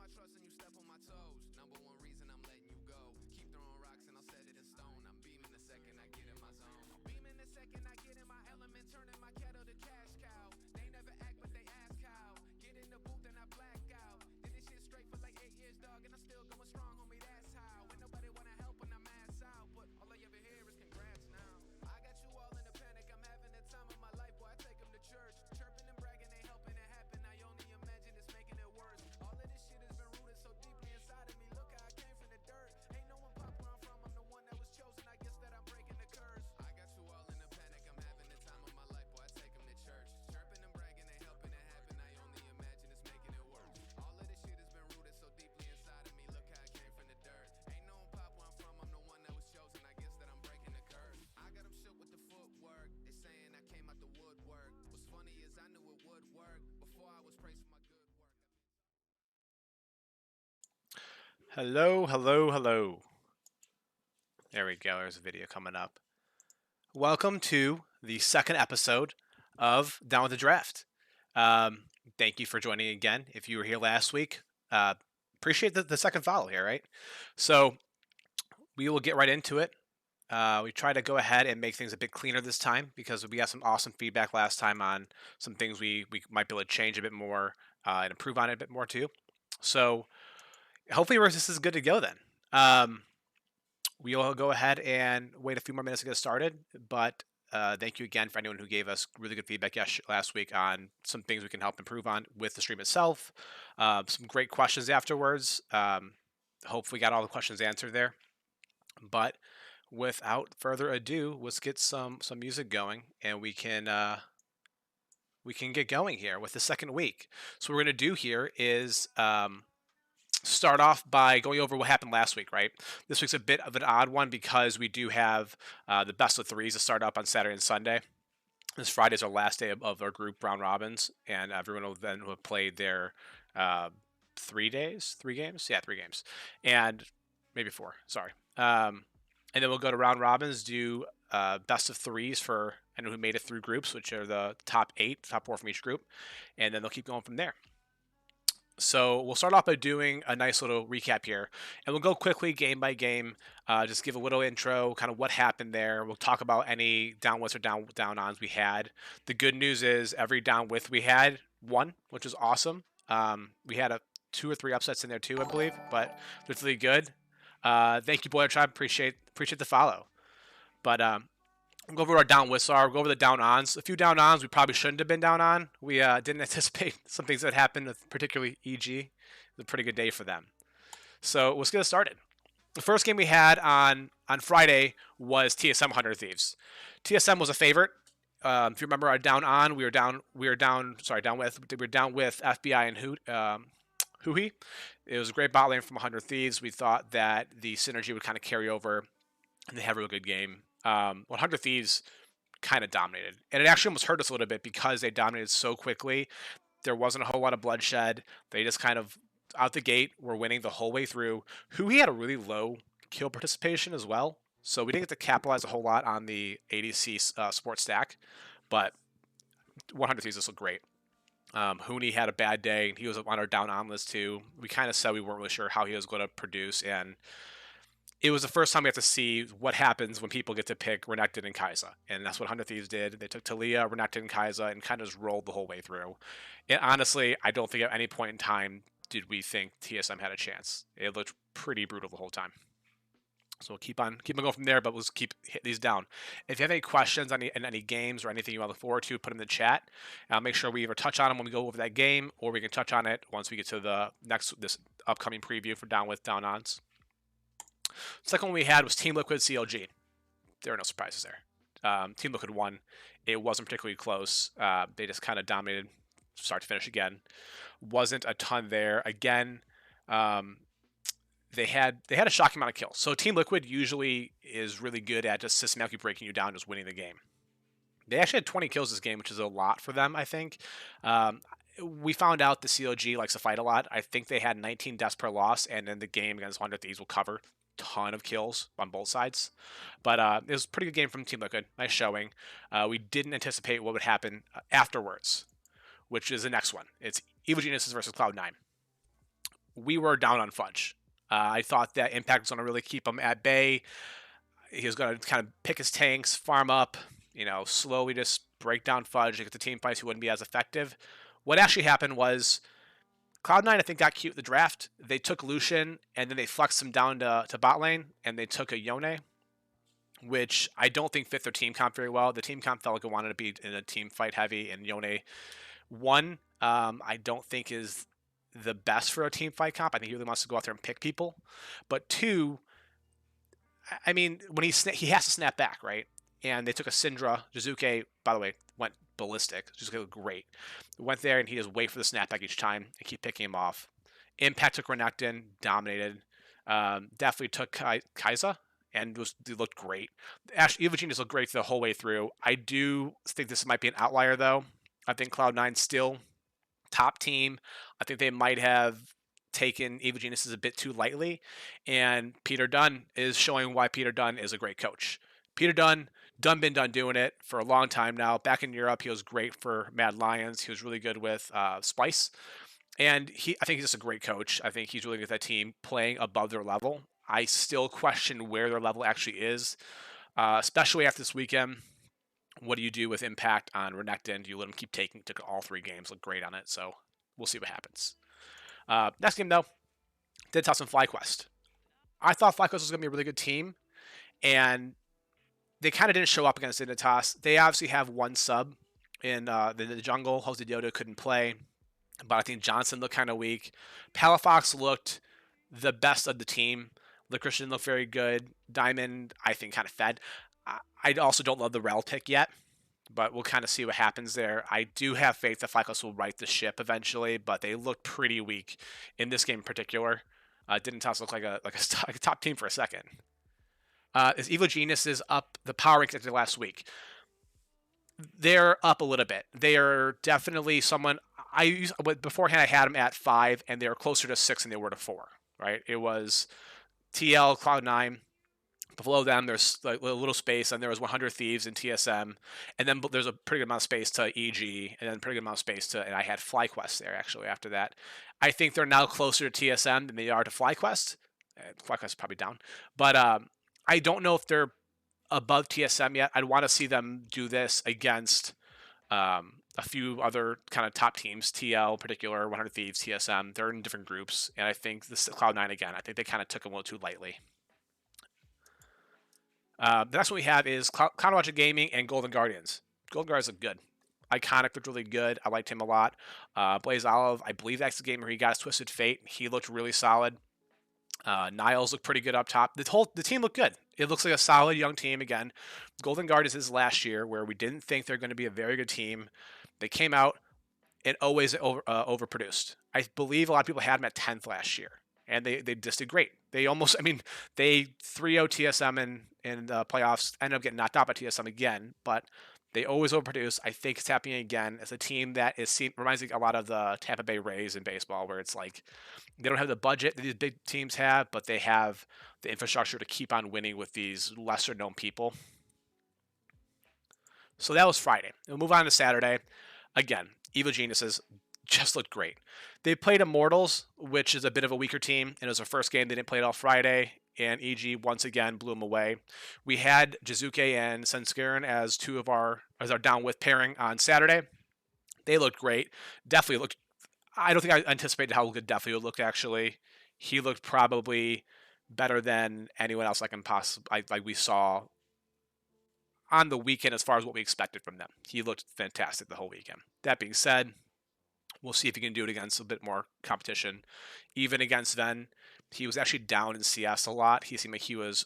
my trust and you step on my toes. Number one reason I'm letting you go. Keep throwing rocks and I'll set it in stone. I'm beaming the second I get in my zone. Beaming the second I get in my element, turning my kettle to cash cow. They never act, but they ask how. Get in the booth and I black out. Did this shit straight for like 8 years, dog, and I'm still going strong, homie. That's how. When nobody wanna help when I'm ass out, but all I ever hear is congrats now. I got you all in a panic. I'm having the time of my life, boy. I take them to church, chirping and bragging, they helping it happen. I only imagine it's making it worse. All of this shit has been rooted so deeply inside of me. Look how I came from the dirt. Ain't no one pop where I'm from. I'm the one that was chosen. I guess that I'm breaking the curse. I got you all in a panic. I'm having the time of my life, boy. I take them to church, chirping and bragging, they helping it happen. I only imagine it's making it worse. All of this shit has been rooted so deeply inside of me. Look how I came from the dirt. Ain't no one pop where I'm from. I'm the one that was chosen. I guess that I'm breaking the curse. I got them shook with the footwork. They saying I came out the woodwork. What's funny is I knew it would work before I was praised for my good work. Hello, hello, hello. There we go. There's a video coming up. Welcome to the second episode of Down with the Draft. Thank you for joining again. If you were here last week, appreciate the second follow here, right? So we will get right into it. We try to go ahead and make things a bit cleaner this time because we got some awesome feedback last time on some things we might be able to change a bit more and improve on it a bit more too. So hopefully this is good to go then. We'll go ahead and wait a few more minutes to get started, but thank you again for anyone who gave us really good feedback last week on some things we can help improve on with the stream itself. Some great questions afterwards. Hopefully got all the questions answered there. But without further ado, let's get some music going, and we can get going here with the second week. So what we're going to do here is start off by going over what happened last week, right? This week's a bit of an odd one because we do have the best of threes to start up on Saturday and Sunday. This Friday is our last day of our group round robins, and everyone will then have played their 3 games, and maybe 4. Sorry. And then we'll go to round robins, do best of threes for anyone who made it through groups, which are the top 4 from each group, and then they'll keep going from there. So we'll start off by doing a nice little recap here, and we'll go quickly game by game, just give a little intro, kind of what happened there. We'll talk about any down withs or down ons we had. The good news is every down with we had won, which is awesome. We had 2 or 3 upsets in there too, I believe, but it's really good. Thank you, Boiler Tribe. Appreciate the follow. But we'll go over our down withs are. We'll go over the down ons. A few down ons we probably shouldn't have been down on. We didn't anticipate some things that happened, with particularly EG. It was a pretty good day for them. So let's get started. The first game we had on Friday was TSM 100 Thieves. TSM was a favorite. If you remember our down on, we were down with FBI and Huhi. It was a great bot lane from 100 Thieves. We thought that the synergy would kind of carry over, and they have a real good game. 100 Thieves kind of dominated, and it actually almost hurt us a little bit because they dominated so quickly. There wasn't a whole lot of bloodshed. They just kind of out the gate were winning the whole way through. Huhi had a really low kill participation as well, so we didn't get to capitalize a whole lot on the ADC support stack, but 100 Thieves just looked great. Hooney had a bad day. He was on our down on list too. We kind of said we weren't really sure how he was going to produce, and it was the first time we have to see what happens when people get to pick Renekton and Kai'Sa, and that's what 100 Thieves did. They took Talia, Renekton, and Kai'Sa, and kind of just rolled the whole way through. And honestly, I don't think at any point in time did we think TSM had a chance. It looked pretty brutal the whole time. So we'll keep on going from there, but we'll keep hit these down. If you have any questions on any games or anything you want to look forward to, put them in the chat. I'll make sure we either touch on them when we go over that game, or we can touch on it once we get to this upcoming preview for down with down ons. Second one we had was Team Liquid CLG. There are no surprises there. Team Liquid won. It wasn't particularly close. They just kind of dominated start to finish again. Wasn't a ton there. Again, they had a shocking amount of kills. So Team Liquid usually is really good at just systematically breaking you down, just winning the game. They actually had 20 kills this game, which is a lot for them, I think. We found out the CLG likes to fight a lot. I think they had 19 deaths per loss, and then the game against 100 Thieves will cover ton of kills on both sides. But it was a pretty good game from Team Liquid. Nice showing. We didn't anticipate what would happen afterwards, which is the next one. It's Evil Geniuses versus Cloud9. we were down on Fudge. I thought that Impact was going to really keep him at bay. He was going to kind of pick his tanks, farm up, slowly just break down Fudge to get the team fights. He wouldn't be as effective. What actually happened was Cloud9, I think, got cute in the draft. They took Lucian, and then they flexed him down to bot lane, and they took a Yone, which I don't think fit their team comp very well. The team comp felt like it wanted to be in a team fight heavy, and Yone, one, I don't think is the best for a team fight comp. I think he really wants to go out there and pick people. But two, I mean, when he has to snap back, right? And they took a Syndra. Jizuke, by the way, went ballistic. Jizuke looked great. Went there, and he just wait for the snapback each time and keep picking him off. Impact took Renekton, dominated. Definitely took Kai'Sa, and he looked great. Actually, Evogene just looked great the whole way through. I do think this might be an outlier, though. I think Cloud9 still top team. I think they might have taken Evogenius a bit too lightly, and Peter Dunn is showing why Peter Dunn is a great coach. Peter Dunn been done doing it for a long time now. Back in Europe, he was great for Mad Lions. He was really good with Spice, and I think he's just a great coach. I think he's really good at that team playing above their level. I still question where their level actually is, especially after this weekend. What do you do with Impact on Renekton? Do you let him keep taking? Took all 3 games, looked great on it. So we'll see what happens. Next game, though, did toss some FlyQuest. I thought FlyQuest was going to be a really good team, and they kind of didn't show up against Dignitas. They obviously have one sub in the jungle. Jose Diodo couldn't play, but I think Johnson looked kind of weak. Palafox looked the best of the team. The Christian looked very good. Diamond, I think, kind of fed. I also don't love the Rel pick yet, but we'll kind of see what happens there. I do have faith that FlyQuest will right the ship eventually, but they look pretty weak in this game in particular. Dignitas look like a top team for a second. Is Evogenius is up the power rankings last week. They're up a little bit. They are definitely someone beforehand. I had them at 5, and they were closer to 6 than they were to 4. Right? It was TL, Cloud9. Below them, there's like a little space, and there was 100 Thieves in TSM, and then there's a pretty good amount of space to EG, and then a pretty good amount of space and I had FlyQuest there actually after that. I think they're now closer to TSM than they are to FlyQuest. FlyQuest is probably down, but I don't know if they're above TSM yet. I'd want to see them do this against a few other kind of top teams, TL in particular, 100 Thieves, TSM. They're in different groups, and I think this Cloud9 again. I think they kind of took them a little too lightly. The next one we have is Counterwatch Gaming and Golden Guardians. Golden Guardians look good. Iconic looked really good. I liked him a lot. Blaze Olive, I believe that's the game where he got his Twisted Fate. He looked really solid. Niles looked pretty good up top. The team looked good. It looks like a solid young team again. Golden Guardians is last year where we didn't think they're going to be a very good team. They came out and always overproduced. I believe a lot of people had them at 10th last year, and they just did great. They 3-0 TSM in the playoffs, ended up getting knocked out by TSM again, but they always overproduce. I think it's happening again. It's a team that reminds me a lot of the Tampa Bay Rays in baseball, where it's like they don't have the budget that these big teams have, but they have the infrastructure to keep on winning with these lesser-known people. So that was Friday. We'll move on to Saturday. Again, Evogenius just looked great. They played Immortals, which is a bit of a weaker team, and it was their first game. They didn't play it all Friday, and EG once again blew them away. We had Jizuke and Senskiren as our down with pairing on Saturday. They looked great. Definitely looked. I don't think I anticipated how good Definitely would look. Actually, he looked probably better than anyone else we saw on the weekend as far as what we expected from them. He looked fantastic the whole weekend. That being said, we'll see if he can do it against a bit more competition. Even against Ven, he was actually down in CS a lot. He seemed like he was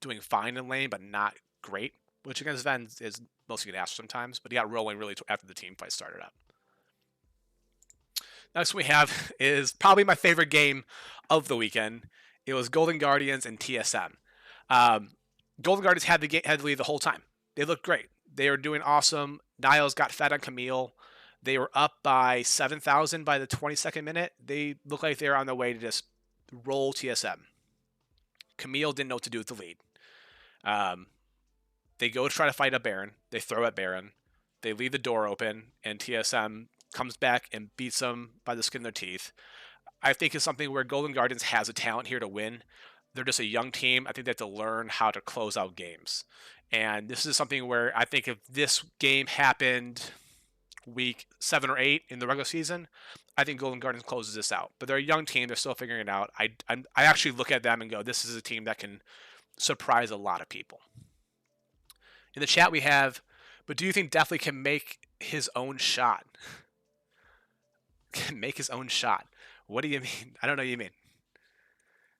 doing fine in lane, but not great, which against Ven is mostly good ask sometimes. But he got rolling really after the team fight started up. Next we have is probably my favorite game of the weekend. It was Golden Guardians and TSM. Golden Guardians had the lead the whole time. They looked great. They were doing awesome. Niles got fed on Camille. They were up by 7,000 by the 22nd minute. They looked like they were on their way to just roll TSM. Camille didn't know what to do with the lead. They go to try to fight a Baron. They throw at Baron. They leave the door open, and TSM comes back and beats them by the skin of their teeth. I think is something where Golden Guardians has a talent here to win. They're just a young team. I think they have to learn how to close out games. And this is something where I think if this game happened week 7 or 8 in the regular season, I think Golden Guardians closes this out. But they're a young team; they're still figuring it out. I actually look at them and go, "This is a team that can surprise a lot of people." In the chat we have, but do you think Definitely can make his own shot? Can make his own shot? What do you mean? I don't know what you mean.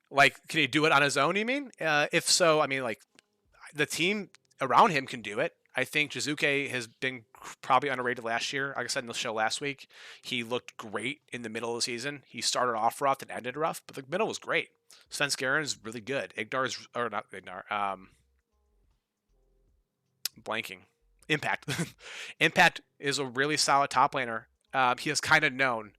Like, can he do it on his own? You mean? If so, I mean, like, the team around him can do it. I think Jizuke has been probably underrated last year. Like I said in the show last week, he looked great in the middle of the season. He started off rough and ended rough, but the middle was great. Sven Skaren is really good. Ignar is, or not Ignar, blanking. Impact. Impact is a really solid top laner. He is kind of known.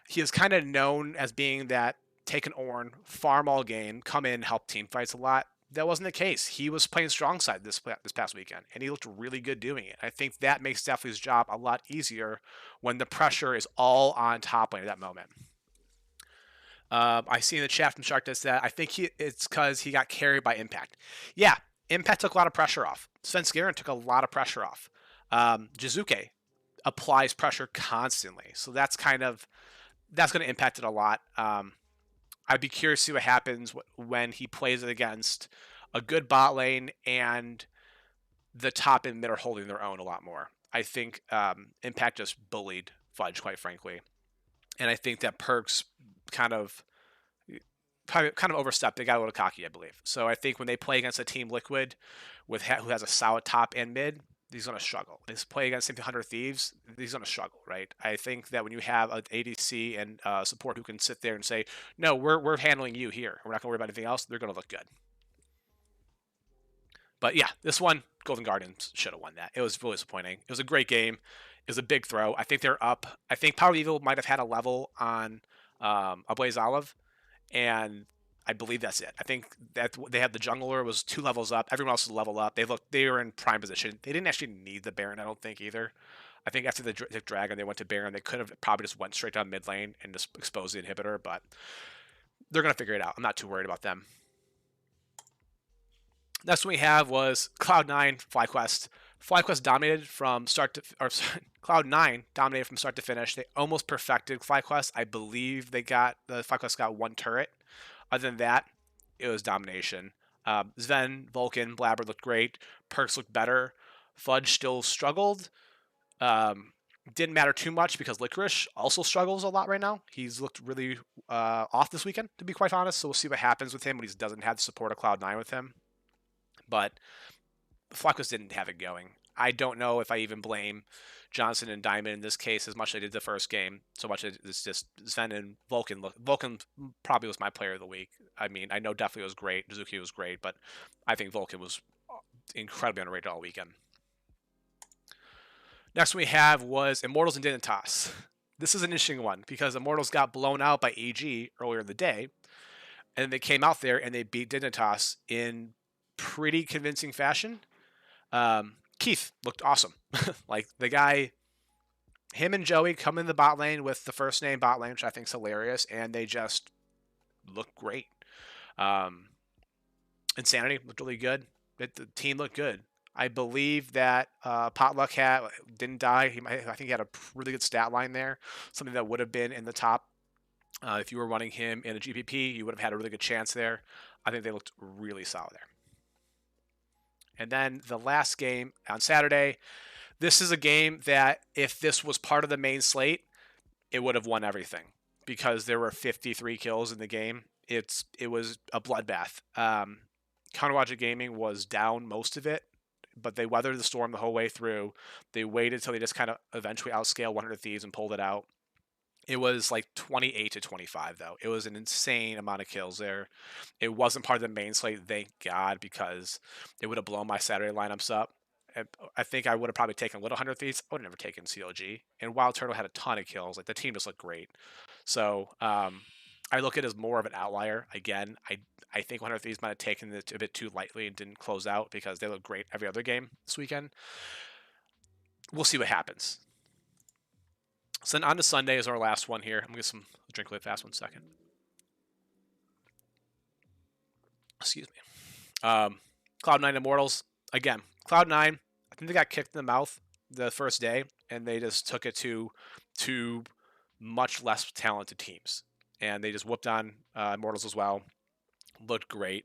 He is kind of known as being that take an Ornn, farm all game, come in, help team fights a lot. That wasn't the case. He was playing strong side this past weekend, and he looked really good doing it. I think that makes Definitely's job a lot easier when the pressure is all on top lane at that moment. I see in the chat from Shark that I think it's because he got carried by Impact. Yeah, Impact took a lot of pressure off. Sven Skaren took a lot of pressure off. Jizuke applies pressure constantly, so that's going to impact it a lot. I'd be curious to see what happens when he plays it against a good bot lane and the top and mid are holding their own a lot more. I think Impact just bullied Fudge, quite frankly, and I think that Perks kind of overstepped. They got a little cocky, I believe. So I think when they play against a team Liquid who has a solid top and mid, he's going to struggle. He's play against 100 Thieves, he's going to struggle, right? I think that when you have an ADC and support who can sit there and say, no, we're handling you here. We're not going to worry about anything else. They're going to look good. But yeah, this one, Golden Guardians should have won that. It was really disappointing. It was a great game. It was a big throw. I think they're up. I think Power Evil might have had a level on Ablaze Olive, and I believe that's it. I think that they had the jungler was 2 levels up. Everyone else was level up. They were in prime position. They didn't actually need the Baron, I don't think either. I think after the Dragon, they went to Baron. They could have probably just went straight down mid lane and just exposed the inhibitor, but they're gonna figure it out. I'm not too worried about them. Next one we have was Cloud9 FlyQuest. FlyQuest dominated from start to, or sorry, Cloud9 dominated from start to finish. They almost perfected FlyQuest. I believe the FlyQuest got 1 turret. Other than that, it was domination. Sven, Vulcan, Blabber looked great. Perks looked better. Fudge still struggled. Didn't matter too much because Licorice also struggles a lot right now. He's looked really off this weekend, to be quite honest. So we'll see what happens with him when he doesn't have the support of Cloud9 with him. But FlyQuest didn't have it going. I don't know if I even blame Johnson and Diamond in this case as much as I did the first game. So much as it's just Sven and Vulcan. Vulcan probably was my player of the week. I mean, I know Definitely was great. Jizuki was great, but I think Vulcan was incredibly underrated all weekend. Next one we have was Immortals and Dignitas. This is an interesting one because Immortals got blown out by AG earlier in the day, and they came out there and they beat Dignitas in pretty convincing fashion. Keith looked awesome. Like the guy, him and Joey come in the bot lane with the first name bot lane, which I think is hilarious, and they just look great. Insanity looked really good. The team looked good. I believe that Potluck didn't die. I think he had a really good stat line there, something that would have been in the top. If you were running him in a GPP, you would have had a really good chance there. I think they looked really solid there. And then the last game on Saturday, this is a game that if this was part of the main slate, it would have won everything because there were 53 kills in the game. It was a bloodbath. Counterlogic Gaming was down most of it, but they weathered the storm the whole way through. They waited until they just kind of eventually outscaled 100 Thieves and pulled it out. It was like 28-25, though. It was an insane amount of kills there. It wasn't part of the main slate, thank God, because it would have blown my Saturday lineups up. I think I would have probably taken Little 100 Thieves. I would have never taken CLG. And Wild Turtle had a ton of kills. Like, the team just looked great. So, I look at it as more of an outlier. Again, I think 100 Thieves might have taken it a bit too lightly and didn't close out because they looked great every other game this weekend. We'll see what happens. So then on to Sunday is our last one here. I'm going to get some drink really fast 1 second. Excuse me. Cloud9 Immortals. Again, Cloud9, I think they got kicked in the mouth the first day, and they just took it to much less talented teams. And they just whooped on Immortals as well. Looked great.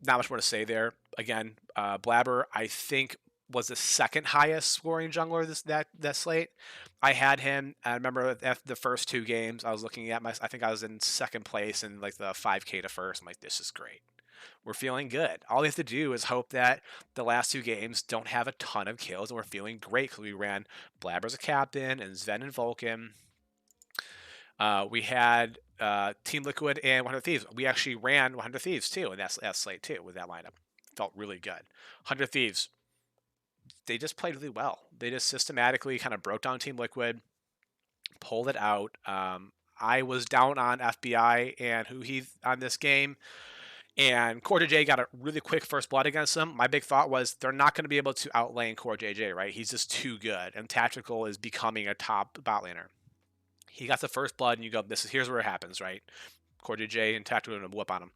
Not much more to say there. Again, Blabber, I think, was the second highest scoring jungler that slate. I had him. I remember after the first 2 games, I was looking at I think I was in second place in like the 5K to first. I'm like, this is great. We're feeling good. All we have to do is hope that the last 2 games don't have a ton of kills, and we're feeling great because we ran Blabber as a captain and Sven and Vulcan. We had Team Liquid and 100 Thieves. We actually ran 100 Thieves too, and that's slate too with that lineup. Felt really good. 100 Thieves, they just played really well. They just systematically kind of broke down Team Liquid, pulled it out. I was down on FBI and Huhi on this game, and Core JJ got a really quick first blood against them. My big thought was they're not going to be able to outlane Core JJ, right? He's just too good, and Tactical is becoming a top bot laner. He got the first blood, and you go, here's where it happens, right? Core JJ and Tactical are going to whoop on him.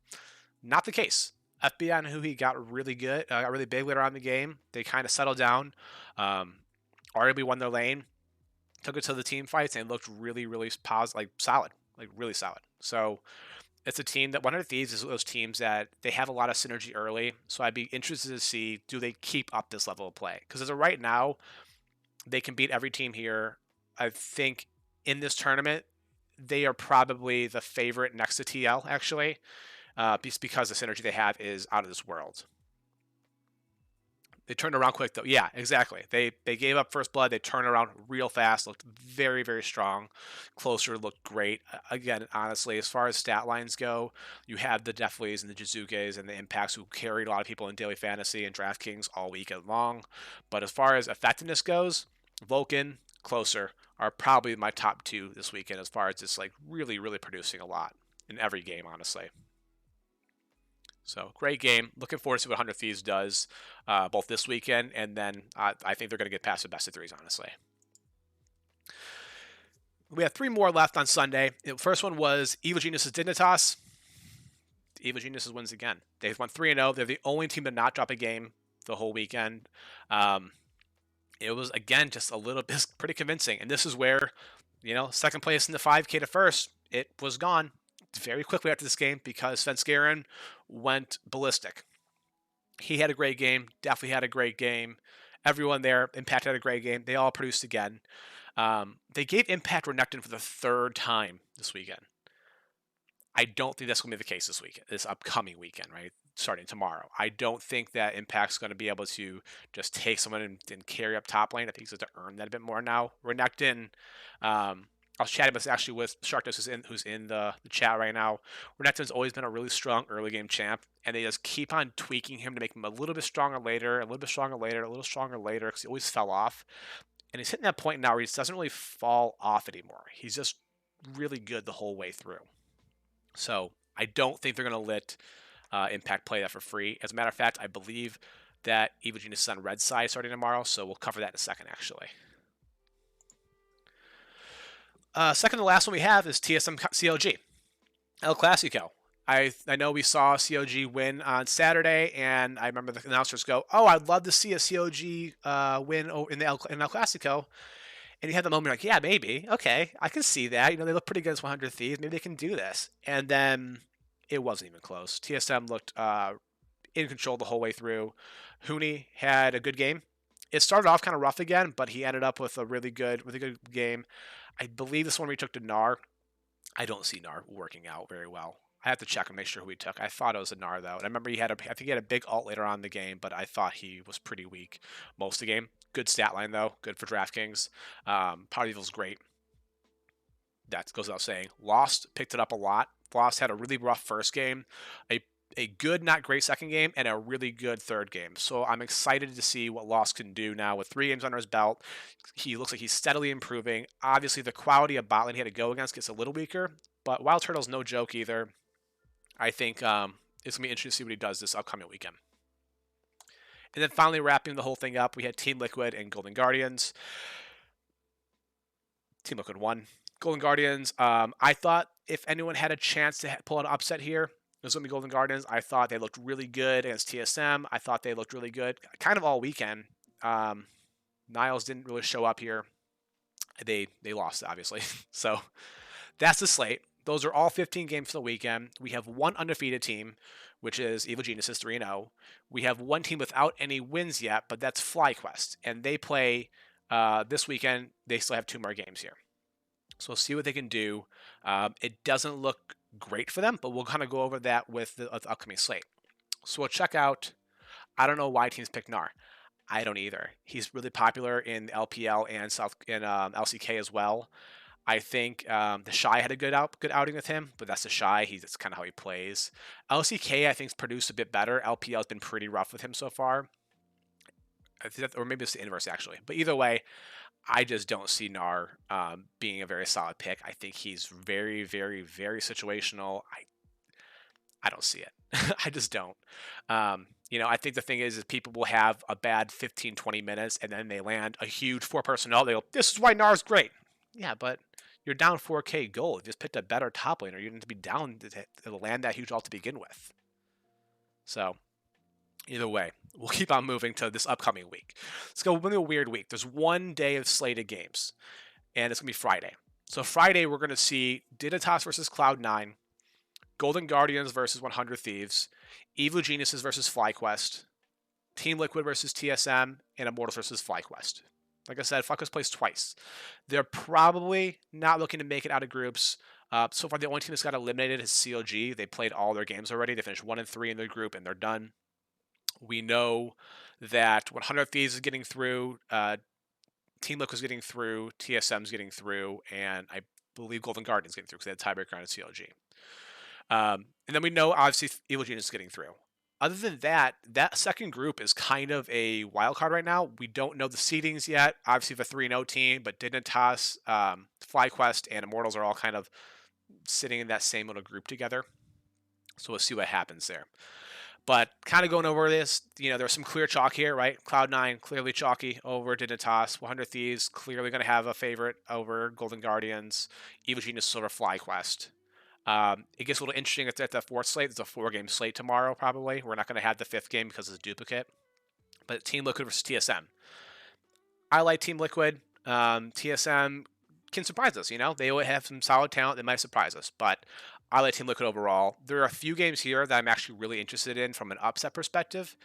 Not the case. FBI and Huhi got really good, got really big later on in the game. They kind of settled down. RB won their lane, took it to the team fights, and looked really, really solid, like really solid. So it's a team that 100 Thieves is those teams that they have a lot of synergy early. So I'd be interested to see, do they keep up this level of play? Because as of right now, they can beat every team here. I think in this tournament, they are probably the favorite next to TL, actually, because the synergy they have is out of this world. They turned around quick, though. Yeah, exactly. They gave up first blood. They turned around real fast, looked very, very strong. Closer looked great. Again, honestly, as far as stat lines go, you have the Defleys and the Jizukes and the Impacts who carried a lot of people in Daily Fantasy and DraftKings all weekend long. But as far as effectiveness goes, Vulcan, Closer are probably my top 2 this weekend as far as just like really, really producing a lot in every game, honestly. So great game. Looking forward to see what 100 Thieves does both this weekend, and then I think they're going to get past the best of 3s, honestly. We have 3 more left on Sunday. The first one was Evil Genius's Dignitas. Evil Geniuses wins again. They've won 3-0. They're the only team to not drop a game the whole weekend. It was, again, just a little bit pretty convincing. And this is where, second place in the 5K to first, it was gone very quickly after this game because Svenskeren went ballistic. He had a great game. Definitely had a great game. Everyone there, Impact had a great game. They all produced again. They gave Impact Renekton for the 3rd time this weekend. I don't think that's going to be the case this upcoming weekend, right? Starting tomorrow. I don't think that Impact's going to be able to just take someone and carry up top lane. I think he's going to earn that a bit more now. Renekton, I was chatting with Sharkness, who's in the chat right now. Renekton's always been a really strong early game champ, and they just keep on tweaking him to make him a little bit stronger later, a little bit stronger later, a little stronger later, because he always fell off. And he's hitting that point now where he just doesn't really fall off anymore. He's just really good the whole way through. So I don't think they're going to let Impact play that for free. As a matter of fact, I believe that Evil Genius is on red side starting tomorrow, so we'll cover that in a second, actually. Second to last one we have is TSM CLG. El Clasico. I know we saw COG win on Saturday, and I remember the announcers go, "Oh, I'd love to see a COG win in El Clasico." And you had the moment like, yeah, maybe. Okay, I can see that. They look pretty good as 100 Thieves. Maybe they can do this. And then it wasn't even close. TSM looked in control the whole way through. Huni had a good game. It started off kind of rough again, but he ended up with a really good game. I believe this one we took to Gnar. I don't see Gnar working out very well. I have to check and make sure who he took. I thought it was a Gnar, though. And I remember I think he had a big ult later on in the game, but I thought he was pretty weak most of the game. Good stat line, though. Good for DraftKings. Power Evil's great. That goes without saying. Lost picked it up a lot. Lost had a really rough first game, a good, not great second game, and a really good third game. So I'm excited to see what Lost can do now with 3 games under his belt. He looks like he's steadily improving. Obviously, the quality of bot lane he had to go against gets a little weaker, but Wild Turtle's no joke either. I think it's going to be interesting to see what he does this upcoming weekend. And then finally wrapping the whole thing up, we had Team Liquid and Golden Guardians. Team Liquid won. Golden Guardians. I thought if anyone had a chance to pull an upset here, it was going to be Golden Guardians. I thought they looked really good against TSM. I thought they looked really good kind of all weekend. Niles didn't really show up here. They lost, obviously. So that's the slate. Those are all 15 games for the weekend. We have one undefeated team, which is Evil Geniuses 3-0. We have one team without any wins yet, but that's FlyQuest. And they play this weekend. They still have two more games here. So we'll see what they can do. It doesn't look great for them, but we'll kind of go over that with the upcoming slate. So we'll check out. I don't know why teams pick Gnar. I don't either. He's really popular in LPL and LCK as well. I think the Shy had a good outing with him, but that's the Shy. That's kind of how he plays. LCK I think's produced a bit better. LPL has been pretty rough with him so far. Or maybe it's the inverse actually. But either way, I just don't see Gnar being a very solid pick. I think he's very, very, very situational. I don't see it. I just don't. I think the thing is people will have a bad 15, 20 minutes, and then they land a huge 4 personnel. They go, this is why Gnar's great. Yeah, but you're down 4K gold. You just picked a better top laner. You need to be down to land that huge ult to begin with. So, either way, we'll keep on moving to this upcoming week. Let's go with a weird week. There's one day of slated games, and it's going to be Friday. So Friday, we're going to see Dignitas versus Cloud9, Golden Guardians versus 100 Thieves, Evil Geniuses versus FlyQuest, Team Liquid versus TSM, and Immortals versus FlyQuest. Like I said, FlyQuest plays twice. They're probably not looking to make it out of groups. So far, the only team that's got eliminated is CLG. They played all their games already. They finished 1-3 in their group, and they're done. We know that 100 Thieves is getting through, Team Liquid is getting through, TSM is getting through, and I believe Golden Guardians is getting through because they had tiebreaker on CLG. And then we know, obviously, Evil Genius is getting through. Other than that, that second group is kind of a wild card right now. We don't know the seedings yet. Obviously, the 3-0 team, but Dignitas, FlyQuest, and Immortals are all kind of sitting in that same little group together. So we'll see what happens there. But kind of going over this, there's some clear chalk here, right? Cloud9, clearly chalky over Dignitas. 100 Thieves, clearly going to have a favorite over Golden Guardians. Evil Genius over FlyQuest. It gets a little interesting at the fourth slate. There's a 4-game slate tomorrow, probably. We're not going to have the 5th game because it's a duplicate. But Team Liquid versus TSM. I like Team Liquid. TSM can surprise us, They will have some solid talent that might surprise us. But I like Team Liquid overall. There are a few games here that I'm actually really interested in from an upset perspective.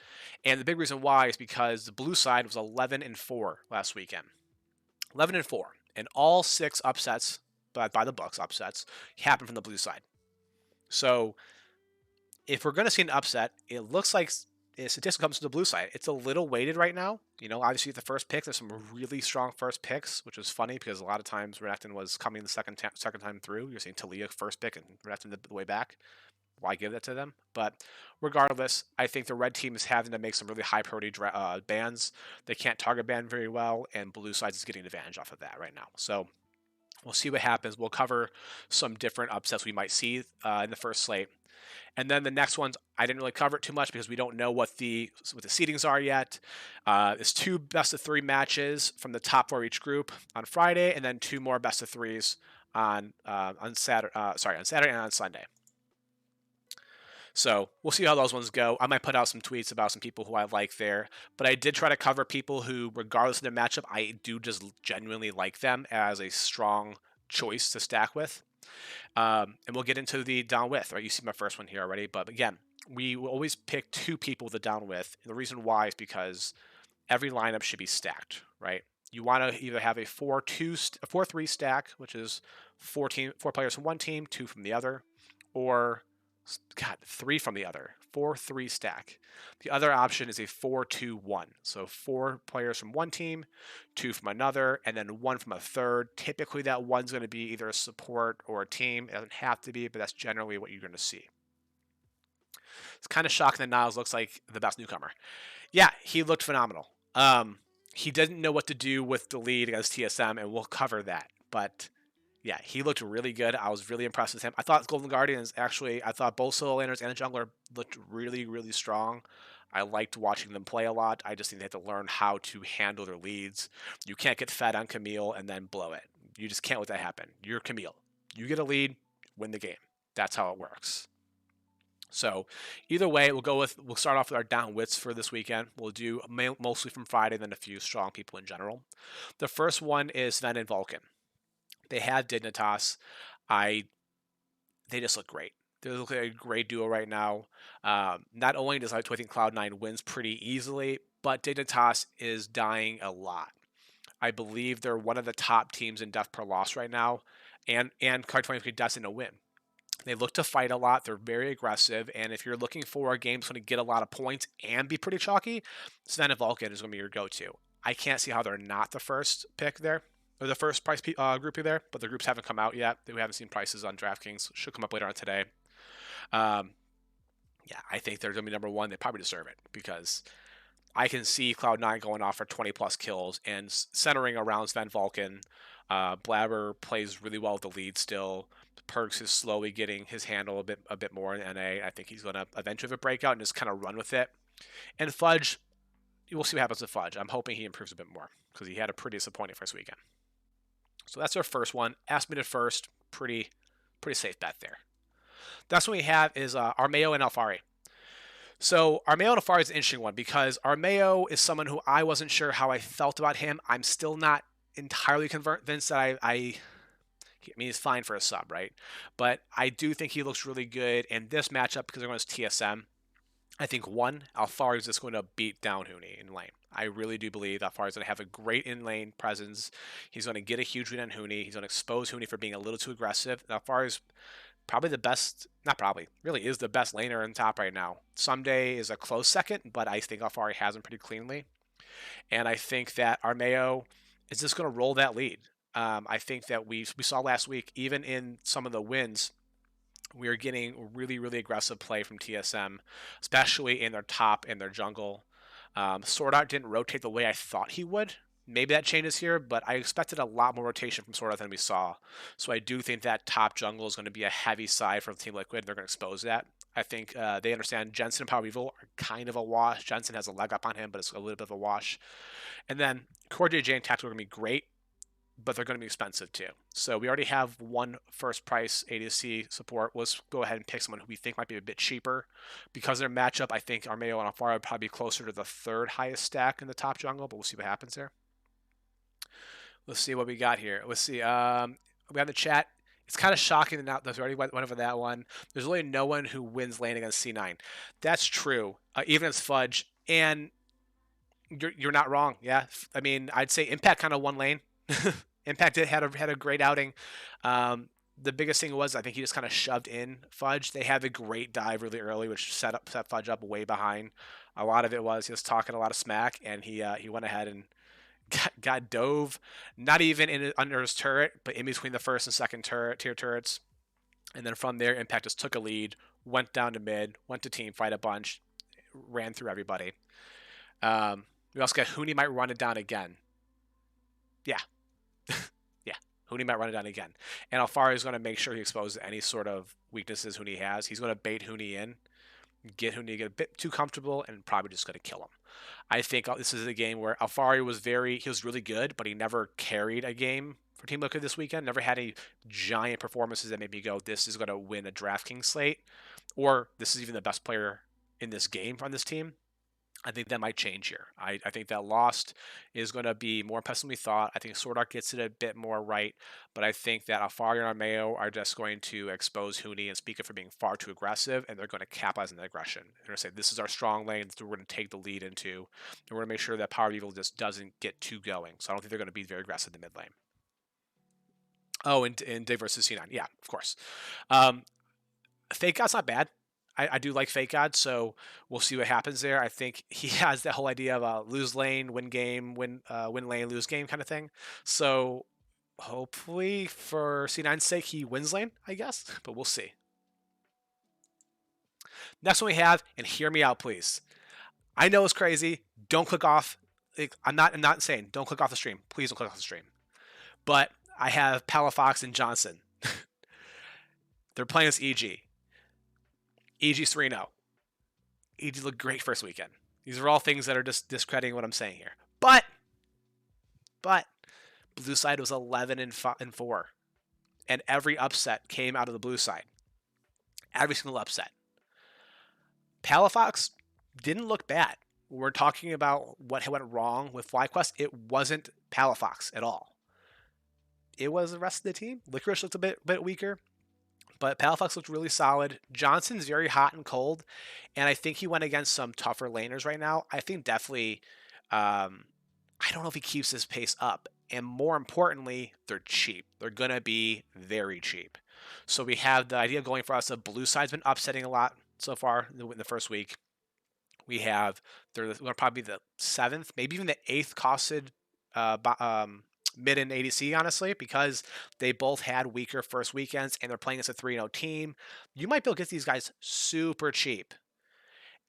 And the big reason why is because the blue side was 11-4 last weekend. 11-4. And all 6 upsets, by the Bucks upsets, happen from the blue side. So if we're going to see an upset, it looks like a statistic comes to the blue side. It's a little weighted right now. Obviously the first pick, there's some really strong first picks, which is funny because a lot of times Renekton was coming the second time through. You're seeing Talia first pick and Renekton the way back. Why give that to them? But regardless, I think the red team is having to make some really high priority bans. They can't target ban very well, and blue sides is getting advantage off of that right now. So we'll see what happens. We'll cover some different upsets we might see in the first slate. And then the next ones, I didn't really cover it too much because we don't know what the seedings are yet. It's 2 best-of-3 matches from the top 4 each group on Friday, and then 2 more best-of-3s on Saturday. On Saturday and on Sunday. So we'll see how those ones go. I might put out some tweets about some people who I like there, but I did try to cover people who, regardless of their matchup, I do just genuinely like them as a strong choice to stack with. And we'll get into the down with, right? You see my first one here already, but again, we will always pick 2 people to down with. And the reason why is because every lineup should be stacked, right? You want to either have a 4-3 stack, which is 4 players from one team, 2 from the other, or 3 from the other. 4-3 stack. The other option is a 4-2-1. So 4 players from one team, 2 from another, and then 1 from a third. Typically that one's going to be either a support or a team. It doesn't have to be, but that's generally what you're going to see. It's kind of shocking that Niles looks like the best newcomer. Yeah, he looked phenomenal. He didn't know what to do with the lead against TSM, and we'll cover that. But yeah, he looked really good. I was really impressed with him. I thought Golden Guardians, actually, I thought both solo laners and the jungler looked really, really strong. I liked watching them play a lot. I just think they have to learn how to handle their leads. You can't get fed on Camille and then blow it. You just can't let that happen. You're Camille. You get a lead, win the game. That's how it works. So either way, we'll start off with our down wits for this weekend. We'll do mostly from Friday, then a few strong people in general. The first one is Sven and Vulcan. They have Dignitas. They just look great. They look like a great duo right now. Not only does I think Cloud9 wins pretty easily, but Dignitas is dying a lot. I believe they're one of the top teams in death per loss right now, and Card23 doesn't a win. They look to fight a lot. They're very aggressive, and if you're looking for a game that's going to get a lot of points and be pretty chalky, Sven and Vulcan is going to be your go-to. I can't see how they're not the first pick there, or the first price groupie there, but the groups haven't come out yet. We haven't seen prices on DraftKings. Should come up later on today. Yeah, I think they're going to be number one. They probably deserve it because I can see Cloud9 going off for 20 plus kills and centering around Sven Vulcan. Blabber plays really well with the lead still. Perks is slowly getting his handle a bit more in NA. I think he's going to eventually have a breakout and just kind of run with it. And Fudge, we'll see what happens with Fudge. I'm hoping he improves a bit more because he had a pretty disappointing first weekend. So that's our first one. Asmid at first, pretty safe bet there. That's what we have is Armeo and Alfari. So Armeo and Alfari is an interesting one because Armeo is someone who I wasn't sure how I felt about him. I'm still not entirely convinced that I mean, he's fine for a sub, right? But I do think he looks really good. And this matchup, because they're going to TSM, I think Alfari is just going to beat down Huni in lane. I really do believe Alfari is going to have a great in-lane presence. He's going to get a huge win on Huni. He's going to expose Huni for being a little too aggressive. Alfari is probably the best, not probably, really is the best laner in top right now. Someday is a close second, but I think Alfari has him pretty cleanly. And I think that Armeo is just going to roll that lead. I think that we saw last week, even in some of the wins, we are getting really, really aggressive play from TSM, especially in their top and their jungle. Sword Art didn't rotate the way I thought he would. Maybe that changes here, but I expected a lot more rotation from Sword Art than we saw. So I do think that top jungle is going to be a heavy side for Team Liquid, and they're going to expose that. I think they understand Jensen and Power Evil are kind of a wash. Jensen has a leg up on him, but it's a little bit of a wash. And then Core JJ and Tactical are going to be great, but they're going to be expensive too. So we already have one first price ADC support. Let's go ahead and pick someone who we think might be a bit cheaper. Because of their matchup, I think Armeo and Alfaro would probably be closer to the third highest stack in the top jungle, but we'll see what happens there. Let's see what we got here. Let's see. We have the chat. It's kind of shocking that there's already went over that one. There's really no one who wins lane against C9. That's true, even as Fudge. And you're not wrong. Yeah, I mean, I'd say Impact kind of won lane. Impact had a great outing. The biggest thing was I think he just kind of shoved in Fudge. They had a great dive really early, which set Fudge up way behind. A lot of it was he was talking a lot of smack, and he went ahead and got dove, not even under his turret, but in between the first and second tier turrets. And then from there, Impact just took a lead, went down to mid, went to team fight a bunch, ran through everybody. We also got Huni might run it down again. Yeah. Yeah. Huni might run it down again. And Alfari is going to make sure he exposes any sort of weaknesses Huni has. He's going to bait Huni in, get Huni to get a bit too comfortable, and probably just going to kill him. I think this is a game where Alfari was really good, but he never carried a game for Team Liquid this weekend. Never had any giant performances that made me go, this is going to win a DraftKings slate, or this is even the best player in this game on this team. I think that might change here. I think that Lost is going to be more impressive than we thought. I think Sword Art gets it a bit more right, but I think that Alfari and Armeo are just going to expose Huni and Speaker for being far too aggressive, and they're going to capitalize on the aggression. They're going to say, this is our strong lane, that we're going to take the lead into, and we're going to make sure that Power of Evil just doesn't get too going. So I don't think they're going to be very aggressive in the mid lane. Oh, and Dig versus C9. Yeah, of course. Fake God's not bad. I do like Fake God, so we'll see what happens there. I think he has that whole idea of lose lane, win game, win lane, lose game kind of thing. So hopefully for C9's sake, he wins lane, I guess, but we'll see. Next one we have, and hear me out, please. I know it's crazy. Don't click off. I'm not insane. Don't click off the stream. Please don't click off the stream. But I have Palafox and Johnson. They're playing this EG. EG's 3-0. EG looked great first weekend. These are all things that are just discrediting what I'm saying here. But Blue side was 11-4, and every upset came out of the blue side. Every single upset. Palafox didn't look bad. We're talking about what went wrong with FlyQuest. It wasn't Palafox at all. It was the rest of the team. Licorice looked a bit weaker, but Palafox looked really solid. Johnson's very hot and cold, and I think he went against some tougher laners right now. I think definitely, I don't know if he keeps his pace up. And more importantly, they're cheap. They're going to be very cheap. So we have the idea going for us of blue side's been upsetting a lot so far in the first week. We have, they're going to probably be the 7th, maybe even the 8th costed mid and ADC, honestly, because they both had weaker first weekends and they're playing as a 3-0 team. You might be able to get these guys super cheap.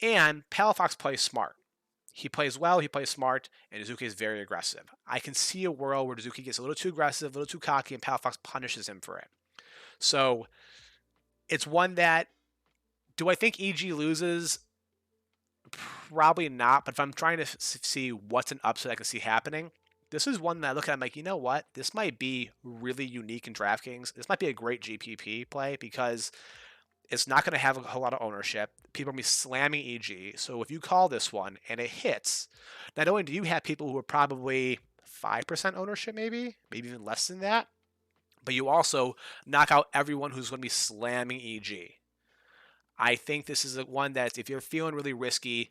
And Palafox plays smart. He plays well, he plays smart, and Azuki is very aggressive. I can see a world where Azuki gets a little too aggressive, a little too cocky, and Palafox punishes him for it. So it's one that, do I think EG loses? Probably not, but if I'm trying to see what's an upset I can see happening, this is one that I look at, I'm like, you know what? This might be really unique in DraftKings. This might be a great GPP play because it's not going to have a whole lot of ownership. People are going to be slamming EG. So if you call this one and it hits, not only do you have people who are probably 5% ownership, maybe even less than that, but you also knock out everyone who's going to be slamming EG. I think this is one that if you're feeling really risky,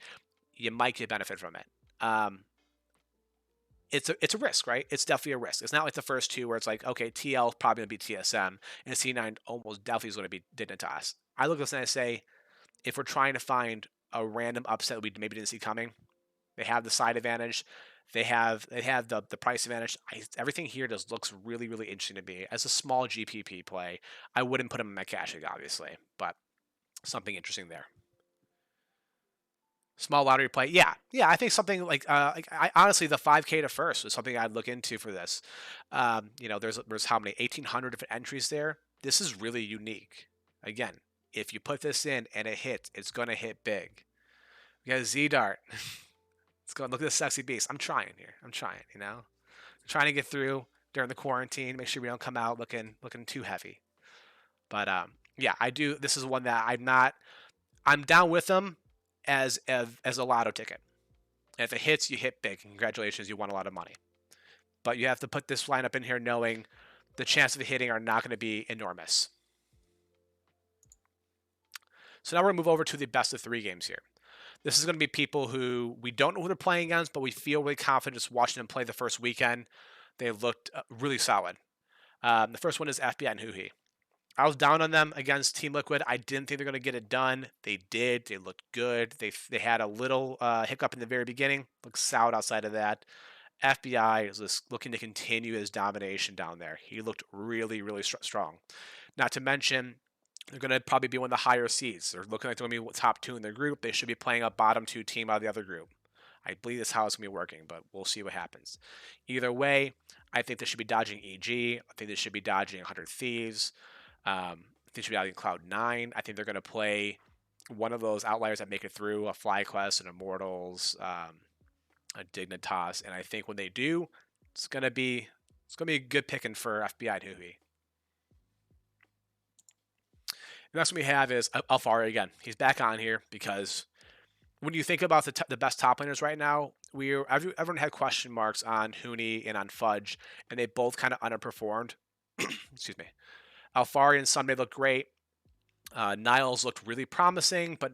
you might get benefit from it. It's a risk, right? It's definitely a risk. It's not like the first two where it's like, okay, TL is probably going to be TSM, and C9 almost definitely is going to be Dignitas. I look at this and I say, if we're trying to find a random upset that we maybe didn't see coming, they have the side advantage, they have the price advantage. Everything here just looks really, really interesting to me. As a small GPP play, I wouldn't put them in my cash league, obviously, but something interesting there. Small lottery play, yeah. I think something like I honestly the 5K to first was something I'd look into for this. There's how many 1,800 different entries there. This is really unique. Again, if you put this in and it hits, it's gonna hit big. We got Z Dart. Let's go look at the sexy beast. I'm trying here. I'm trying. Trying to get through during the quarantine. Make sure we don't come out looking too heavy. But yeah, I do. This is one that I'm down with them as a lotto ticket. And if it hits, you hit big. Congratulations, you won a lot of money. But you have to put this lineup in here knowing the chances of hitting are not going to be enormous. So now we're going to move over to the best of 3 games here. This is going to be people who we don't know who they're playing against, but we feel really confident just watching them play the first weekend. They looked really solid. The first one is FBI and Huhi. I was down on them against Team Liquid. I didn't think they're going to get it done. They did. They looked good. They had a little hiccup in the very beginning. Looked solid outside of that. FBI is just looking to continue his domination down there. He looked really, really strong. Not to mention, they're going to probably be one of the higher seeds. They're looking like they're going to be top 2 in their group. They should be playing a bottom 2 team out of the other group. I believe that's how it's going to be working, but we'll see what happens. Either way, I think they should be dodging EG. I think they should be dodging 100 Thieves. I think they should be out in Cloud9. I think they're going to play one of those outliers that make it through, a FlyQuest, an Immortals, a Dignitas, and I think when they do, it's going to be a good picking for FBI and Huhi. The next one we have is Alfari again. He's back on here because when you think about the best top laners right now, everyone had question marks on Huni and on Fudge, and they both kind of underperformed. Excuse me. Alfari and Sunday looked great. Niles looked really promising, but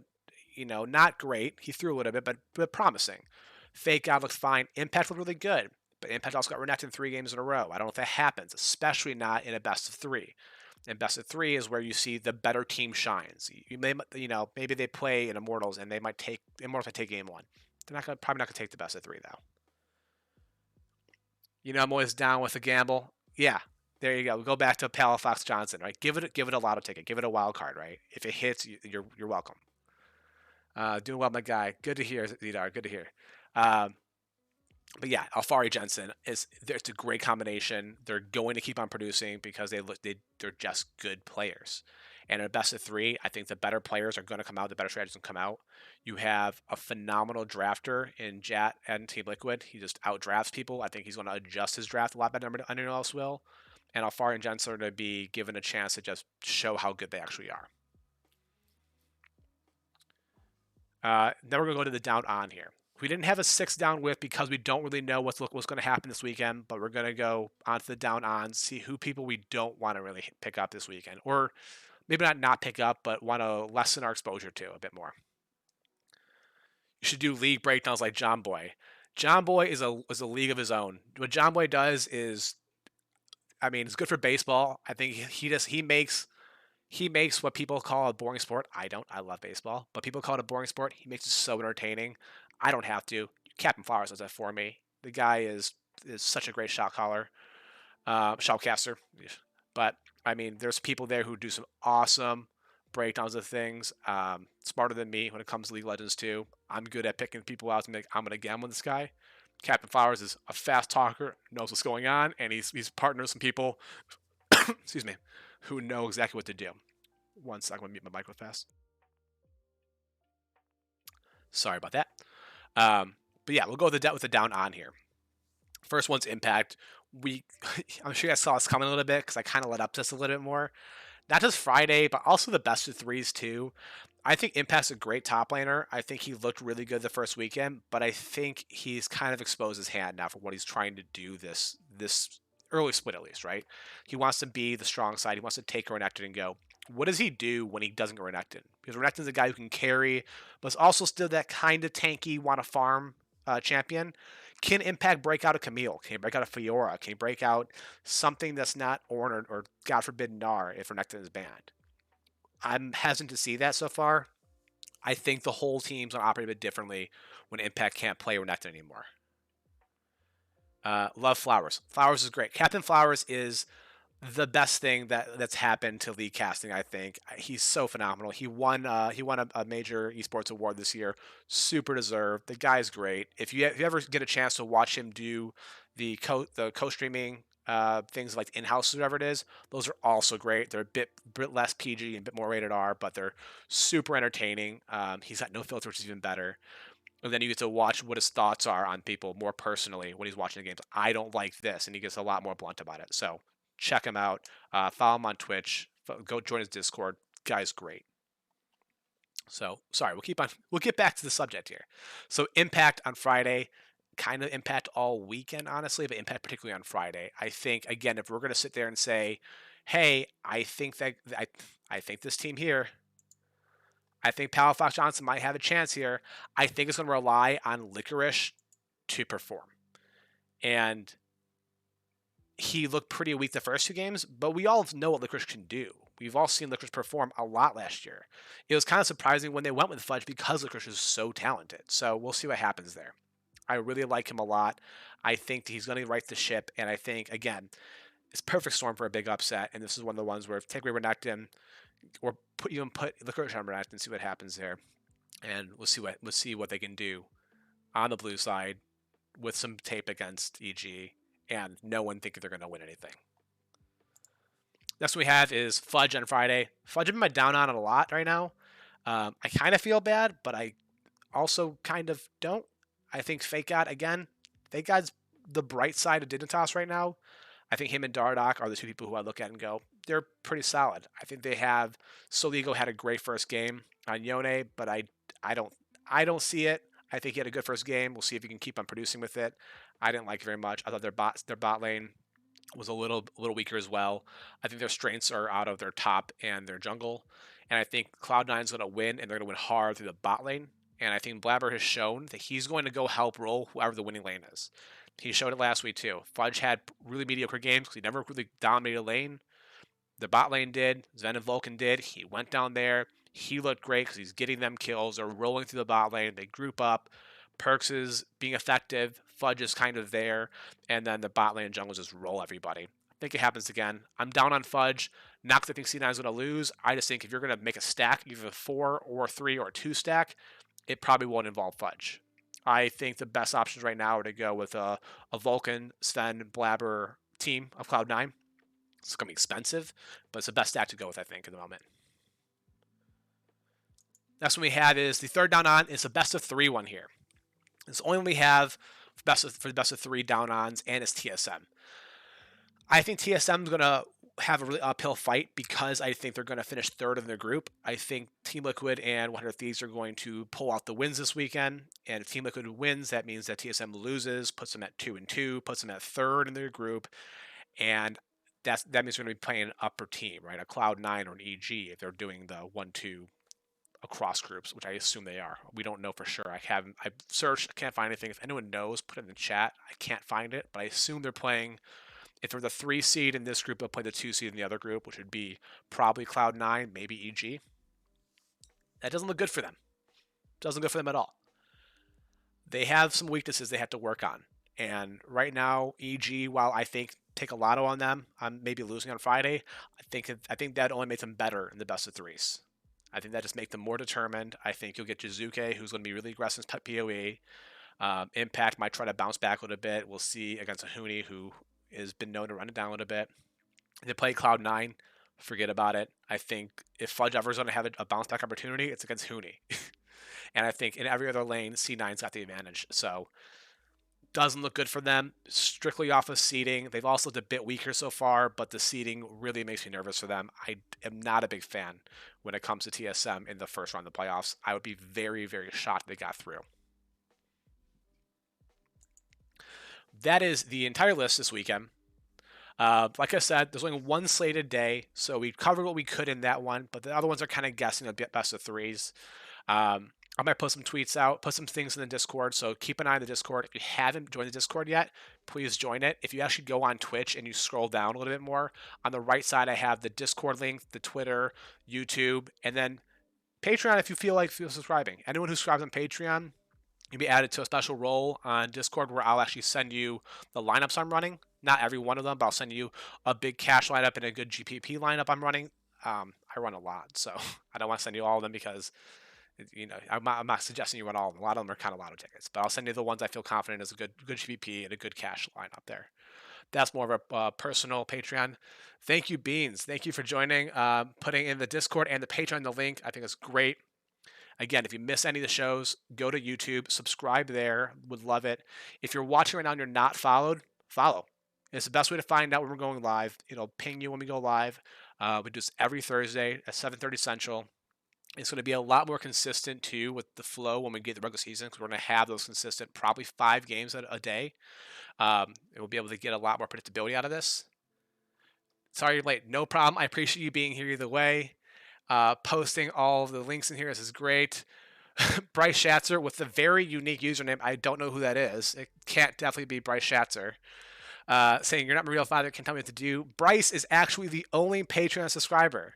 not great. He threw a little bit, but promising. Fake God looked fine. Impact looked really good, but Impact also got reneked in 3 games in a row. I don't know if that happens, especially not in a best of 3. And best of 3 is where you see the better team shines. Maybe they play in Immortals and Immortals might take game 1. They're probably not gonna take the best of 3 though. I'm always down with a gamble. Yeah, there you go. We go back to Palafox Johnson, right? Give it a lotto ticket. Give it a wild card, right? If it hits, you're welcome. Doing well, my guy. Good to hear, Zidar. Good to hear. But yeah, Alfari Jensen it's a great combination. They're going to keep on producing because they're just good players. And in a best of three, I think the better players are going to come out, the better strategies will come out. You have a phenomenal drafter in Jat and Team Liquid. He just outdrafts people. I think he's going to adjust his draft a lot better than anyone else will. And Alfari and Jensen are going to be given a chance to just show how good they actually are. Then we're going to go to the down on here. We didn't have a 6 down with because we don't really know what's going to happen this weekend, but we're going to go onto the down on, see who people we don't want to really pick up this weekend, or maybe not pick up, but want to lessen our exposure to a bit more. You should do league breakdowns like John Boy. John Boy is a league of his own. What John Boy does is, I mean, it's good for baseball. I think he makes what people call a boring sport. I don't. I love baseball, but people call it a boring sport. He makes it so entertaining. I don't have to. Captain Flowers does that for me. The guy is such a great shot caller, shoutcaster. But I mean, there's people there who do some awesome breakdowns of things. Smarter than me when it comes to League of Legends too. I'm good at picking people out to make. I'm gonna gamble with this guy. Captain Flowers is a fast talker, knows what's going on, and he's partnered with some people. excuse me, who know exactly what to do. One second, I'm gonna mute my mic real fast. Sorry about that. But yeah, we'll go with the down on here. First one's Impact. I'm sure you guys saw us coming a little bit because I kind of led up to this a little bit more. Not just Friday, but also the best of threes too. I think Impact's a great top laner. I think he looked really good the first weekend, but I think he's kind of exposed his hand now for what he's trying to do this early split at least, right? He wants to be the strong side. He wants to take Renekton and go. What does he do when he doesn't get Renekton? Because Renekton's a guy who can carry, but is also still that kind of tanky, want to farm champion. Can Impact break out a Camille? Can he break out a Fiora? Can he break out something that's not Ornn or God forbid Gnar if Renekton is banned? I'm hesitant to see that so far. I think the whole team's going to operate a bit differently when Impact can't play Renekton anymore. Love Flowers. Flowers is great. Captain Flowers is the best thing that's happened to league casting. I think he's so phenomenal. He won a major esports award this year. Super deserved. The guy's great. If you ever get a chance to watch him do the co-streaming things like in-house whatever it is, those are also great. They're a bit less PG and a bit more rated R, but they're super entertaining. He's got no filter, which is even better. And then you get to watch what his thoughts are on people more personally when he's watching the games. I don't like this, and he gets a lot more blunt about it. So check him out. Follow him on Twitch. Go join his Discord. Guy's great. So sorry, we'll get back to the subject here. So Impact on Friday, kind of Impact all weekend, honestly, but Impact particularly on Friday. I think again, if we're gonna sit there and say, hey, I think this team here, I think Palafox Johnson might have a chance here. I think it's going to rely on Licorice to perform. And he looked pretty weak the first 2 games, but we all know what Licorice can do. We've all seen Licorice perform a lot last year. It was kind of surprising when they went with Fudge because Licorice is so talented. So we'll see what happens there. I really like him a lot. I think he's going to right the ship, and I think, again, it's perfect storm for a big upset, and this is one of the ones where if take away Renekton, or put Licorice on Renekton and see what happens there, and we'll see what they can do on the blue side with some tape against EG, and no one thinking they're going to win anything. Next one we have is Fudge on Friday. Fudge, I've been down on it a lot right now. I kind of feel bad, but I also kind of don't. I think Fake God, again, Fake God's the bright side of Dignitas right now. I think him and Dardoch are the 2 people who I look at and go, they're pretty solid. I think they have. Soligo had a great first game on Yone, but I don't see it. I think he had a good first game. We'll see if he can keep on producing with it. I didn't like it very much. I thought their bot lane was a little weaker as well. I think their strengths are out of their top and their jungle, and I think Cloud9's going to win, and they're going to win hard through the bot lane. And I think Blabber has shown that he's going to go help roll whoever the winning lane is. He showed it last week too. Fudge had really mediocre games because he never really dominated a lane. The bot lane did. Zen and Vulcan did. He went down there. He looked great because he's getting them kills. They're rolling through the bot lane. They group up. Perks is being effective. Fudge is kind of there. And then the bot lane and jungle just roll everybody. I think it happens again. I'm down on Fudge. Not because I think C9 is going to lose. I just think if you're going to make a stack, either a 4 or 3 or 2 stack, it probably won't involve Fudge. I think the best options right now are to go with a Vulcan, Sven, Blabber team of Cloud9. It's going to be expensive, but it's the best stack to go with, I think, at the moment. Next one we have is the third down on. It's a best of 3 one here. It's the only one we have for the best of 3 down ons, and it's TSM. I think TSM is going to have a really uphill fight because I think they're going to finish third in their group. I think Team Liquid and 100 Thieves are going to pull out the wins this weekend. And if Team Liquid wins, that means that TSM loses, puts them at 2-2, puts them at third in their group. And that means we're going to be playing an upper team, right? A Cloud9 or an EG if they're doing the 1-2 across groups, which I assume they are. We don't know for sure. I've searched, I can't find anything. If anyone knows, put it in the chat. I can't find it, but I assume they're playing. If they're the 3 seed in this group, they'll play the 2 seed in the other group, which would be probably Cloud9, maybe EG. That doesn't look good for them. Doesn't look good for them at all. They have some weaknesses they have to work on. And right now, EG, while I think take a lotto on them, I'm maybe losing on Friday. I think that only makes them better in the best of 3s. I think that just makes them more determined. I think you'll get Jizuke, who's going to be really aggressive in PoE. Impact might try to bounce back a little bit. We'll see against a Huni, who has been known to run it down a little bit. If they play Cloud9, forget about it. I think if Fudge ever is going to have a bounce back opportunity, it's against Huni. And I think in every other lane, C9's got the advantage. So doesn't look good for them. Strictly off of seeding. They've also looked a bit weaker so far, but the seeding really makes me nervous for them. I am not a big fan when it comes to TSM in the first round of the playoffs. I would be very, very shocked they got through. That is the entire list this weekend. Like I said, there's only one slated day, so we covered what we could in that one, but the other ones are kind of guessing a bit best of 3s. I might put some tweets out, put some things in the Discord, so keep an eye on the Discord. If you haven't joined the Discord yet, please join it. If you actually go on Twitch and you scroll down a little bit more, on the right side I have the Discord link, the Twitter, YouTube, and then Patreon if you feel like subscribing. Anyone who subscribes on Patreon, you'll be added to a special role on Discord where I'll actually send you the lineups I'm running. Not every one of them, but I'll send you a big cash lineup and a good GPP lineup I'm running. I run a lot, so I don't want to send you all of them because I'm not suggesting you run all of them. A lot of them are kind of lotto tickets, but I'll send you the ones I feel confident is a good GPP and a good cash lineup there. That's more of a personal Patreon. Thank you, Beans. Thank you for joining, putting in the Discord and the Patreon the link. I think it's great. Again, if you miss any of the shows, go to YouTube, subscribe there. Would love it. If you're watching right now and you're not followed, follow. It's the best way to find out when we're going live. It'll ping you when we go live. We do this every Thursday at 7:30 Central. It's going to be a lot more consistent too with the flow when we get the regular season because we're going to have those consistent, probably 5 games a day. We'll be able to get a lot more predictability out of this. Sorry you're late. No problem. I appreciate you being here either way. Posting all of the links in here. This is great. Bryce Schatzer with a very unique username. I don't know who that is. It can't definitely be Bryce Schatzer. Saying you're not my real father, can tell me what to do. Bryce is actually the only Patreon subscriber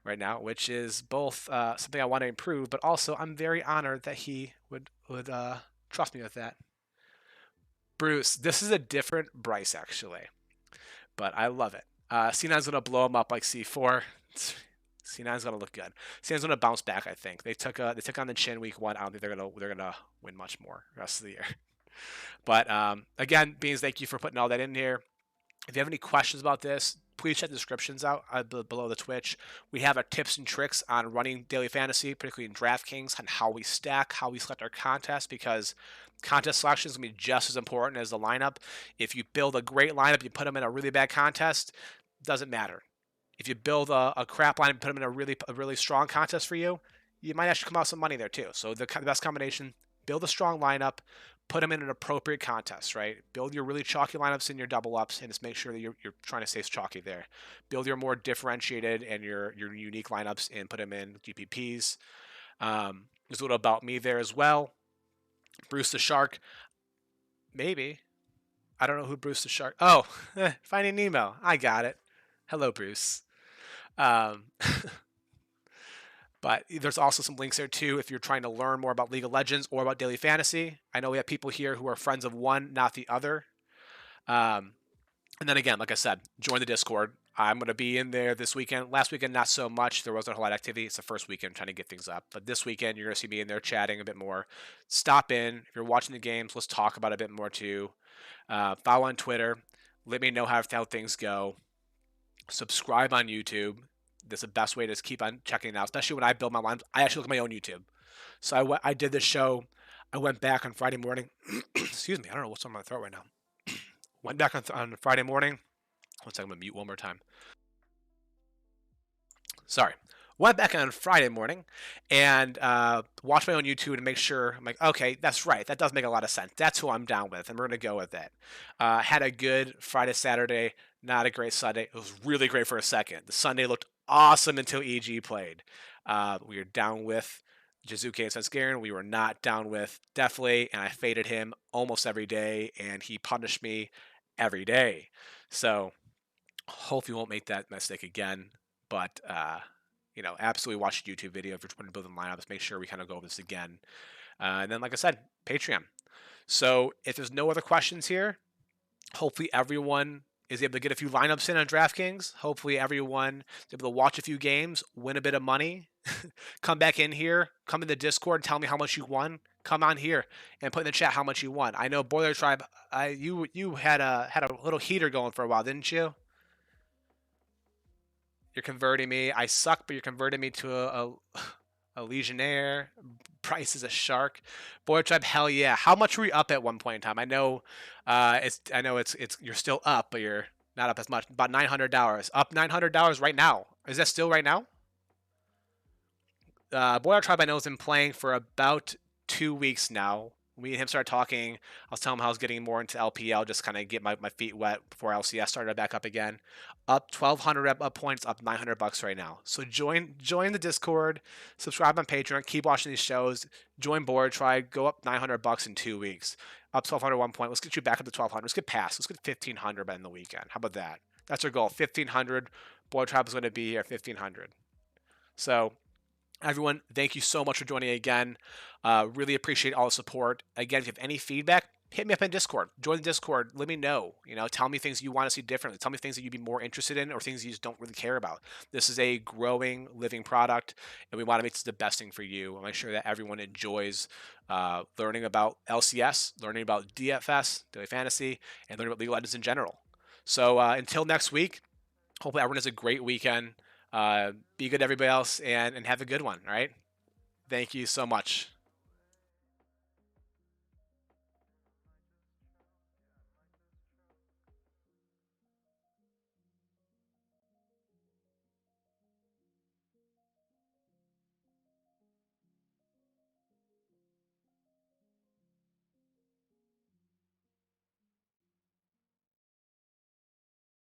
right now, which is both something I want to improve, but also I'm very honored that he would trust me with that. Bruce, this is a different Bryce actually, but I love it. C9's gonna blow him up like C4. C9's gonna look good. C9's gonna bounce back. I think they took on the chin week 1. I don't think they're gonna win much more the rest of the year. But again, Beans, thank you for putting all that in here. If you have any questions about this, please check the descriptions out below the Twitch. We have our tips and tricks on running daily fantasy, particularly in DraftKings, on how we stack, how we select our contests, because contest selection is going to be just as important as the lineup. If you build a great lineup, you put them in a really bad contest, doesn't matter. If you build a crap lineup and put them in a really strong contest for you, you might actually come out with some money there too. So the best combination, build a strong lineup, put them in an appropriate contest, right? Build your really chalky lineups in your double ups and just make sure that you're trying to stay chalky there. Build your more differentiated and your unique lineups and put them in GPPs. There's a little about me there as well. Bruce the Shark, maybe. I don't know who Bruce the Shark. Oh, Finding Nemo. I got it. Hello, Bruce. But there's also some links there too if you're trying to learn more about League of Legends or about daily fantasy. I know we have people here who are friends of one, not the other. And then again, like I said, join the Discord. I'm going to be in there this weekend. Last weekend, not so much. There wasn't a whole lot of activity. It's the first weekend trying to get things up. But this weekend, you're going to see me in there chatting a bit more. Stop in. If you're watching the games, let's talk about it a bit more too. Follow on Twitter. Let me know how things go. Subscribe on YouTube. That's the best way to just keep on checking it out, especially when I build my lines. I actually look at my own YouTube. So I did this show. I went back on Friday morning. Excuse me, I don't know what's on my throat right now. Went back on Friday morning. One second, I'm gonna mute one more time. Sorry. Went back on Friday morning and watched my own YouTube to make sure. I'm like, okay, that's right. That does make a lot of sense. That's who I'm down with, and we're gonna go with it. Had a good Friday, Saturday. Not a great Sunday. It was really great for a second. The Sunday looked awesome until EG played. We were down with Jizuke and Sensgaren. We were not down with Deathly, and I faded him almost every day, and he punished me every day. So hopefully, won't make that mistake again. But absolutely watch the YouTube video if you're trying to build the lineups. Make sure we kind of go over this again. And then, like I said, Patreon. So if there's no other questions here, hopefully everyone is able to get a few lineups in on DraftKings. Hopefully everyone is able to watch a few games, win a bit of money, come back in here, come in the Discord, and tell me how much you won. Come on here and put in the chat how much you won. I know Boiler Tribe, you had a little heater going for a while, didn't you? You're converting me. I suck, but you're converting me to a Legionnaire. Price is a shark. Boy Tribe, hell yeah. How much were you up at one point in time? I know it's you're still up, but you're not up as much. About $900. Up $900 right now. Is that still right now? Boy Tribe I know has been playing for about 2 weeks now. Me and him started talking. I was telling him how I was getting more into LPL, just kind of get my feet wet before LCS started back up again. Up 1,200 up points, up $900 right now. So join the Discord, subscribe on Patreon, keep watching these shows. Join Board, try go up $900 in 2 weeks. Up 1,200 one point. Let's get you back up to 1,200. Let's get past. Let's get 1,500 by the end of the weekend. How about that? That's our goal. 1,500. Board Tribe is going to be here. 1,500. So everyone, thank you so much for joining again. Really appreciate all the support. Again, if you have any feedback, hit me up in Discord. Join the Discord. Let me know. Tell me things you want to see differently. Tell me things that you'd be more interested in or things you just don't really care about. This is a growing, living product, and we want to make this the best thing for you. I'll make sure that everyone enjoys learning about LCS, learning about DFS, Daily Fantasy, and learning about League of Legends in general. So until next week, hopefully everyone has a great weekend. Be good to everybody else and have a good one, all right? Thank you so much.